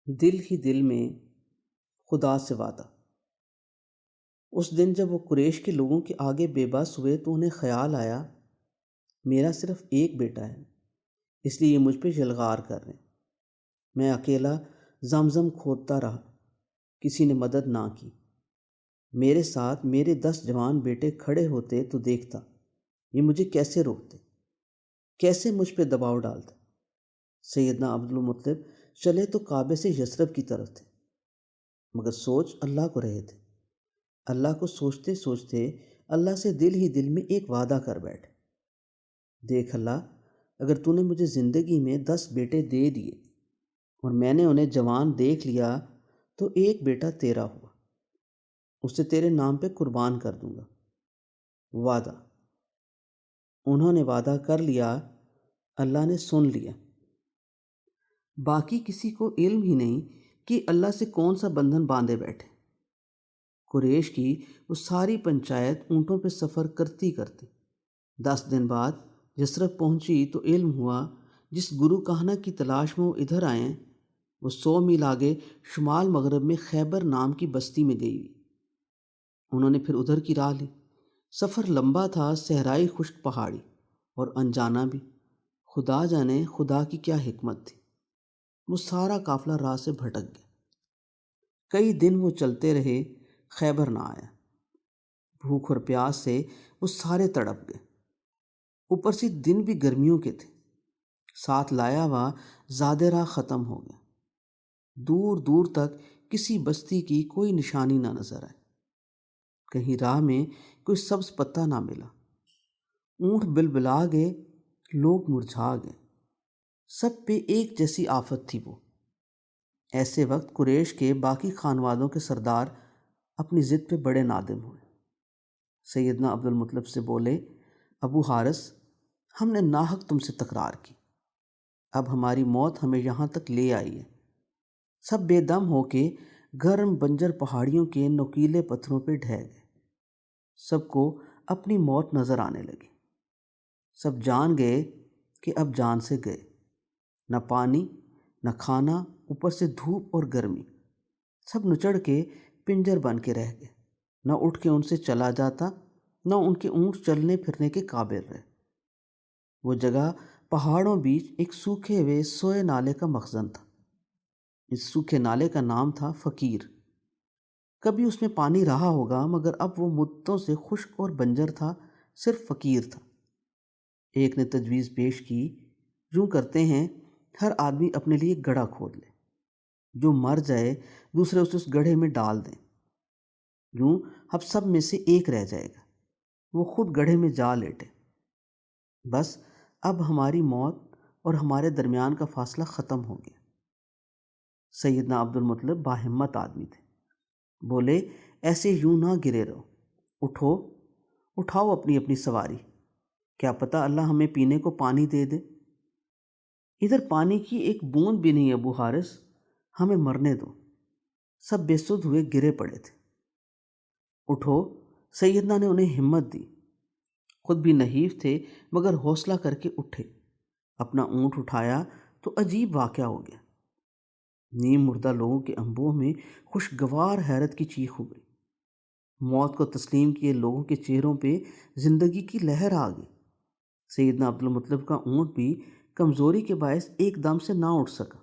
دل ہی دل میں خدا سے وعدہ۔ اس دن جب وہ قریش کے لوگوں کے آگے بے بس ہوئے تو انہیں خیال آیا میرا صرف ایک بیٹا ہے، اس لیے یہ مجھ پہ یلغار کر رہے ہیں۔ میں اکیلا زمزم کھودتا رہا، کسی نے مدد نہ کی۔ میرے ساتھ میرے 10 جوان بیٹے کھڑے ہوتے تو دیکھتا یہ مجھے کیسے روکتے، کیسے مجھ پہ دباؤ ڈالتے۔ سیدنا عبدالمطلب چلے تو کعبے سے یثرب کی طرف تھے، مگر سوچ اللہ کو رہے تھے۔ اللہ کو سوچتے سوچتے اللہ سے دل ہی دل میں ایک وعدہ کر بیٹھے، دیکھ اللہ، اگر تو نے مجھے زندگی میں 10 بیٹے دے دیے اور میں نے انہیں جوان دیکھ لیا تو ایک بیٹا تیرا ہوا، اسے تیرے نام پہ قربان کر دوں گا۔ وعدہ۔ انہوں نے وعدہ کر لیا، اللہ نے سن لیا۔ باقی کسی کو علم ہی نہیں کہ اللہ سے کون سا بندھن باندھے بیٹھے۔ قریش کی وہ ساری پنچایت اونٹوں پہ سفر کرتی کرتی 10 دن بعد یثرب پہنچی تو علم ہوا جس گرو کہانہ کی تلاش میں وہ ادھر آئیں وہ 100 میل آگے شمال مغرب میں خیبر نام کی بستی میں گئی ہوئی۔ انہوں نے پھر ادھر کی راہ لی۔ سفر لمبا تھا، صحرائی خشک پہاڑی اور انجانا بھی۔ خدا جانے خدا کی کیا حکمت تھی، وہ سارا قافلہ راہ سے بھٹک گیا۔ کئی دن وہ چلتے رہے، خیبر نہ آیا۔ بھوک اور پیاس سے وہ سارے تڑپ گئے، اوپر سے دن بھی گرمیوں کے تھے۔ ساتھ لایا ہوا زادِ راہ ختم ہو گیا۔ دور دور تک کسی بستی کی کوئی نشانی نہ نظر آئی، کہیں راہ میں کوئی سبز پتا نہ ملا۔ اونٹ بلبلا گئے، لوگ مرجھا گئے، سب پہ ایک جیسی آفت تھی وہ۔ ایسے وقت قریش کے باقی خانوادوں کے سردار اپنی ضد پہ بڑے نادم ہوئے۔ سیدنا عبدالمطلب سے بولے، ابو حارث، ہم نے ناحق تم سے تکرار کی، اب ہماری موت ہمیں یہاں تک لے آئی ہے۔ سب بے دم ہو کے گرم بنجر پہاڑیوں کے نوکیلے پتھروں پہ ڈھہ گئے۔ سب کو اپنی موت نظر آنے لگی۔ سب جان گئے کہ اب جان سے گئے، نہ پانی نہ کھانا، اوپر سے دھوپ اور گرمی۔ سب نچڑ کے پنجر بن کے رہ گئے، نہ اٹھ کے ان سے چلا جاتا، نہ ان کے اونٹ چلنے پھرنے کے قابل رہے۔ وہ جگہ پہاڑوں بیچ ایک سوکھے ہوئے سوئے نالے کا مخزن تھا۔ اس سوکھے نالے کا نام تھا فقیر۔ کبھی اس میں پانی رہا ہوگا، مگر اب وہ مدتوں سے خشک اور بنجر تھا، صرف فقیر تھا۔ ایک نے تجویز پیش کی، یوں کرتے ہیں ہر آدمی اپنے لیے گڑھا کھود لے، جو مر جائے دوسرے اسے اس گڑھے میں ڈال دیں، یوں اب سب میں سے ایک رہ جائے گا، وہ خود گڑھے میں جا لیٹے۔ بس اب ہماری موت اور ہمارے درمیان کا فاصلہ ختم ہو گیا۔ سیدنا عبدالمطلب باہمت آدمی تھے، بولے، ایسے یوں نہ گرے رہو، اٹھو، اٹھاؤ اپنی اپنی سواری، کیا پتہ اللہ ہمیں پینے کو پانی دے دے۔ ادھر پانی کی ایک بوند بھی نہیں ابو حارث، ہمیں مرنے دو۔ سب بے سدھ ہوئے گرے پڑے تھے۔ اٹھو، سیدنا نے انہیں ہمت دی، خود بھی نحیف تھے مگر حوصلہ کر کے اٹھے۔ اپنا اونٹ اٹھایا تو عجیب واقعہ ہو گیا۔ نیم مردہ لوگوں کے انبوہ میں خوشگوار حیرت کی چیخ ہو گئی۔ موت کو تسلیم کیے لوگوں کے چہروں پہ زندگی کی لہر آ گئی۔ سیدنا عبدالمطلب کا اونٹ بھی کمزوری کے باعث ایک دم سے نہ اٹھ سکا۔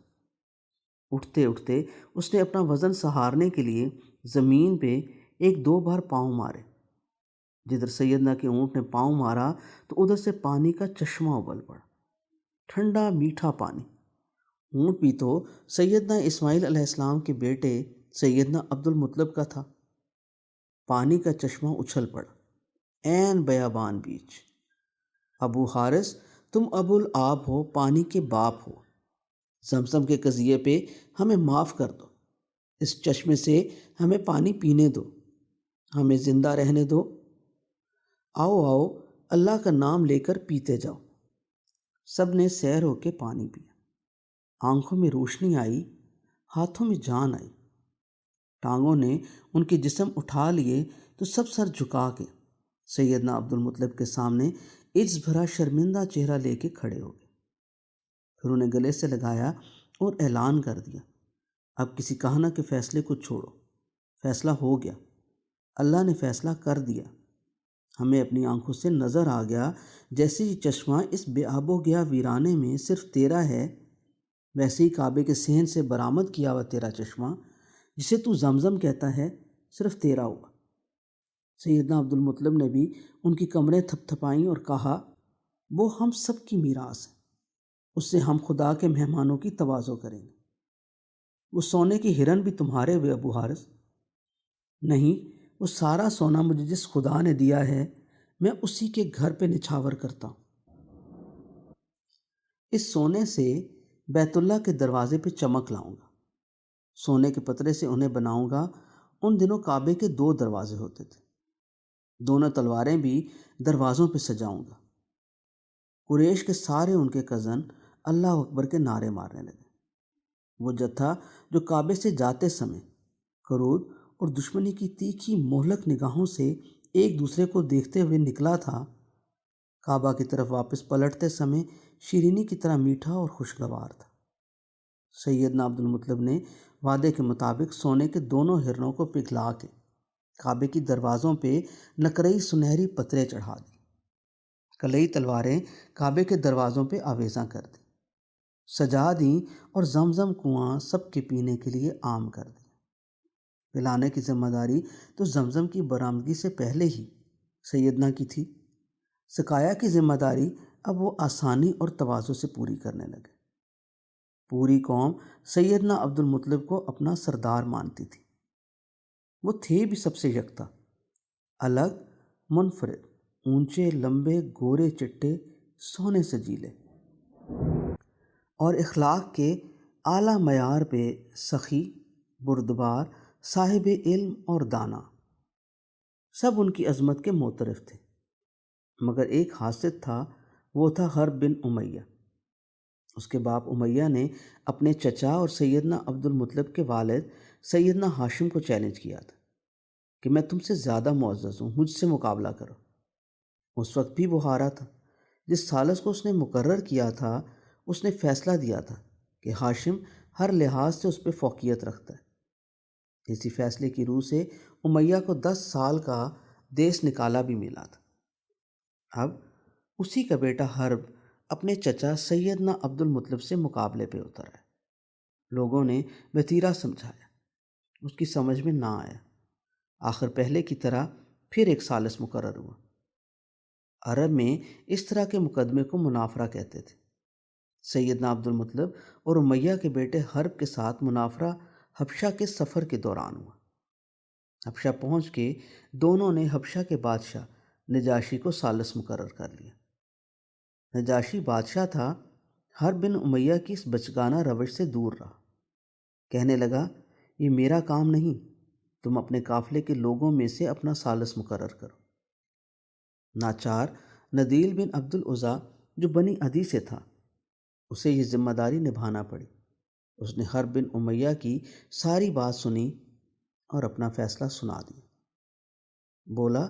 اٹھتے اٹھتے اس نے اپنا وزن سہارنے کے لیے زمین پہ 1-2 بار پاؤں مارے۔ جدھر سیدنا کے اونٹ نے پاؤں مارا تو ادھر سے پانی کا چشمہ ابل پڑا، ٹھنڈا میٹھا پانی۔ اونٹ بھی تو سیدنا اسماعیل علیہ السلام کے بیٹے سیدنا عبدالمطلب کا تھا۔ پانی کا چشمہ اچھل پڑا عین بیابان بیچ۔ ابو حارث، تم ابو الآب ہو، پانی کے باپ ہو، زمزم کے قضیے پہ ہمیں معاف کر دو، اس چشمے سے ہمیں پانی پینے دو، ہمیں زندہ رہنے دو۔ آؤ آؤ، اللہ کا نام لے کر پیتے جاؤ۔ سب نے سیر ہو کے پانی پیا، آنکھوں میں روشنی آئی، ہاتھوں میں جان آئی۔ ٹانگوں نے ان کے جسم اٹھا لیے تو سب سر جھکا کے سیدنا عبدالمطلب کے سامنے عجز بھرا شرمندہ چہرہ لے کے کھڑے ہو گئے۔ پھر انہیں گلے سے لگایا اور اعلان کر دیا، اب کسی کہانہ کے فیصلے کو چھوڑو، فیصلہ ہو گیا، اللہ نے فیصلہ کر دیا۔ ہمیں اپنی آنکھوں سے نظر آ گیا جیسے یہ چشمہ اس بے آب و گیا ویرانے میں صرف تیرا ہے، ویسے ہی کعبے کے صحن سے برآمد کیا ہوا تیرا چشمہ جسے تو زمزم کہتا ہے صرف تیرا ہوا۔ سیدنا عبد المطلب نے بھی ان کی کمریں تھپ تھپائیں اور کہا، وہ ہم سب کی میراث ہے، اس سے ہم خدا کے مہمانوں کی تواضع کریں گے۔ وہ سونے کی ہرن بھی تمہارے ہوئے ابو حارث؟ نہیں، وہ سارا سونا مجھے جس خدا نے دیا ہے میں اسی کے گھر پہ نچھاور کرتا ہوں۔ اس سونے سے بیت اللہ کے دروازے پہ چمک لاؤں گا، سونے کے پترے سے انہیں بناؤں گا۔ ان دنوں کعبے کے 2 دروازے ہوتے تھے، دونوں تلواریں بھی دروازوں پہ سجاؤں گا۔ قریش کے سارے ان کے کزن اللہ اکبر کے نعرے مارنے لگے۔ وہ جتھا جو کعبے سے جاتے سمے کرود اور دشمنی کی تیکھی مہلک نگاہوں سے ایک دوسرے کو دیکھتے ہوئے نکلا تھا، کعبہ کی طرف واپس پلٹتے سمے شیرینی کی طرح میٹھا اور خوشگوار تھا۔ سیدنا عبد المطلب نے وعدے کے مطابق سونے کے دونوں ہرنوں کو پگھلا کے کعبے کی دروازوں پہ نقرئی سنہری پترے چڑھا دی، کلئی تلواریں کعبے کے دروازوں پہ آویزاں کر دیں، سجا دیں اور زمزم کنواں سب کے پینے کے لیے عام کر دیا۔ پلانے کی ذمہ داری تو زمزم کی برآمدگی سے پہلے ہی سیدنا کی تھی، سقایا کی ذمہ داری اب وہ آسانی اور تواضع سے پوری کرنے لگے۔ پوری قوم سیدنا عبد المطلب کو اپنا سردار مانتی تھی۔ وہ تھے بھی سب سے یکتا، الگ، منفرد، اونچے لمبے گورے چٹے سونے سے جیلے اور اخلاق کے اعلیٰ معیار پہ سخی، بردبار، صاحب علم اور دانا، سب ان کی عظمت کے معترف تھے۔ مگر ایک حاسد تھا، وہ تھا حرب بن امیہ۔ اس کے باپ امیہ نے اپنے چچا اور سیدنا عبد المطلب کے والد سیدنا ہاشم کو چیلنج کیا تھا کہ میں تم سے زیادہ معزز ہوں، مجھ سے مقابلہ کرو۔ اس وقت بھی وہ ہارا تھا۔ جس سالس کو اس نے مقرر کیا تھا، اس نے فیصلہ دیا تھا کہ ہاشم ہر لحاظ سے اس پہ فوقیت رکھتا ہے۔ اسی فیصلے کی روح سے امیہ کو 10 سال کا دیس نکالا بھی ملا تھا۔ اب اسی کا بیٹا حرب اپنے چچا سیدنا عبد المطلب سے مقابلے پہ اترا ہے۔ لوگوں نے وتیرہ سمجھایا، اس کی سمجھ میں نہ آیا۔ آخر پہلے کی طرح پھر ایک ثالث مقرر ہوا۔ عرب میں اس طرح کے مقدمے کو منافرہ کہتے تھے۔ سیدنا عبد المطلب اور امیہ کے بیٹے حرب کے ساتھ منافرہ حبشہ کے سفر کے دوران ہوا۔ حبشہ پہنچ کے دونوں نے حبشہ کے بادشاہ نجاشی کو ثالث مقرر کر لیا۔ نجاشی بادشاہ تھا، حرب بن امیہ کی اس بچگانہ روش سے دور رہا۔ کہنے لگا، یہ میرا کام نہیں، تم اپنے قافلے کے لوگوں میں سے اپنا ثالث مقرر کرو۔ ناچار ندیل بن عبد العزیٰ جو بنی عدی سے تھا، اسے یہ ذمہ داری نبھانا پڑی۔ اس نے حرب بن امیہ کی ساری بات سنی اور اپنا فیصلہ سنا دیا۔ بولا،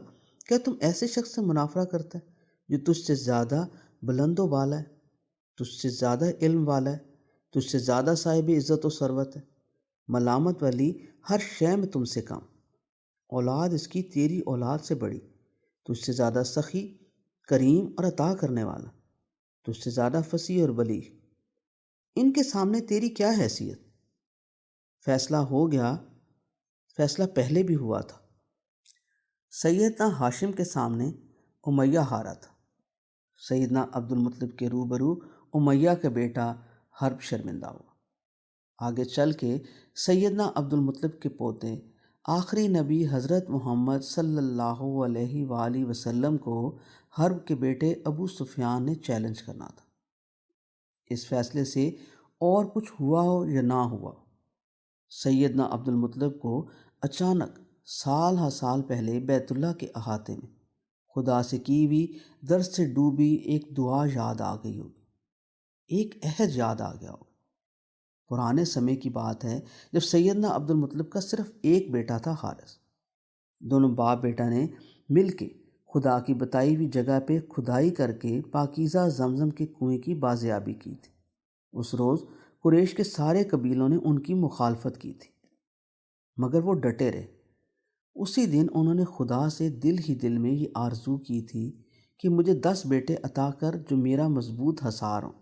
کیا تم ایسے شخص سے منافرہ کرتا ہے جو تجھ سے زیادہ بلند و بالا ہے، تجھ سے زیادہ علم والا ہے، تجھ سے زیادہ صاحب عزت و ثروت ہے، ملامت والی ہر شے میں تم سے کم، اولاد اس کی تیری اولاد سے بڑی، تجھ سے زیادہ سخی، کریم اور عطا کرنے والا، تجھ سے زیادہ فصیح اور بلیغ، ان کے سامنے تیری کیا حیثیت؟ فیصلہ ہو گیا، فیصلہ پہلے بھی ہوا تھا۔ سیدنا ہاشم کے سامنے امیہ ہارا تھا۔ سیدنا عبد المطلب کے روبرو امیہ کا بیٹا حرب شرمندہ ہوا۔ آگے چل کے سیدنا عبد المطلب کے پوتے آخری نبی حضرت محمد صلی اللہ علیہ وآلہ وسلم کو حرب کے بیٹے ابو سفیان نے چیلنج کرنا تھا۔ اس فیصلے سے اور کچھ ہوا ہو یا نہ ہوا، سیدنا عبد المطلب کو اچانک سال ہا سال پہلے بیت اللہ کے احاطے میں خدا سے کی ہوئی درد سے ڈوبی ایک دعا یاد آ گئی ہوگی، ایک عہد یاد آ گیا ہوگا۔ پرانے سمے کی بات ہے جب سیدنا عبد المطلب کا صرف ایک بیٹا تھا، حارث۔ دونوں باپ بیٹا نے مل کے خدا کی بتائی ہوئی جگہ پہ کھدائی کر کے پاکیزہ زمزم کے کنویں کی بازیابی کی تھی۔ اس روز قریش کے سارے قبیلوں نے ان کی مخالفت کی تھی، مگر وہ ڈٹے رہے۔ اسی دن انہوں نے خدا سے دل ہی دل میں یہ آرزو کی تھی کہ مجھے 10 بیٹے عطا کر جو میرا مضبوط حصار ہوں۔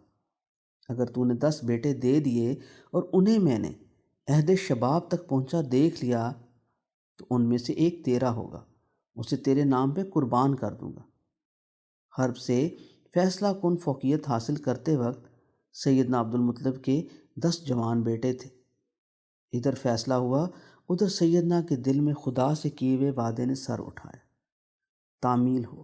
اگر تو نے 10 بیٹے دے دیے اور انہیں میں نے عہد شباب تک پہنچا دیکھ لیا تو ان میں سے ایک تیرا ہوگا، اسے تیرے نام پہ قربان کر دوں گا۔ حرب سے فیصلہ کن فوقیت حاصل کرتے وقت سیدنا عبد المطلب کے 10 جوان بیٹے تھے۔ ادھر فیصلہ ہوا، ادھر سیدنا کے دل میں خدا سے کیے ہوئے وعدے نے سر اٹھایا۔ تعمیل ہو۔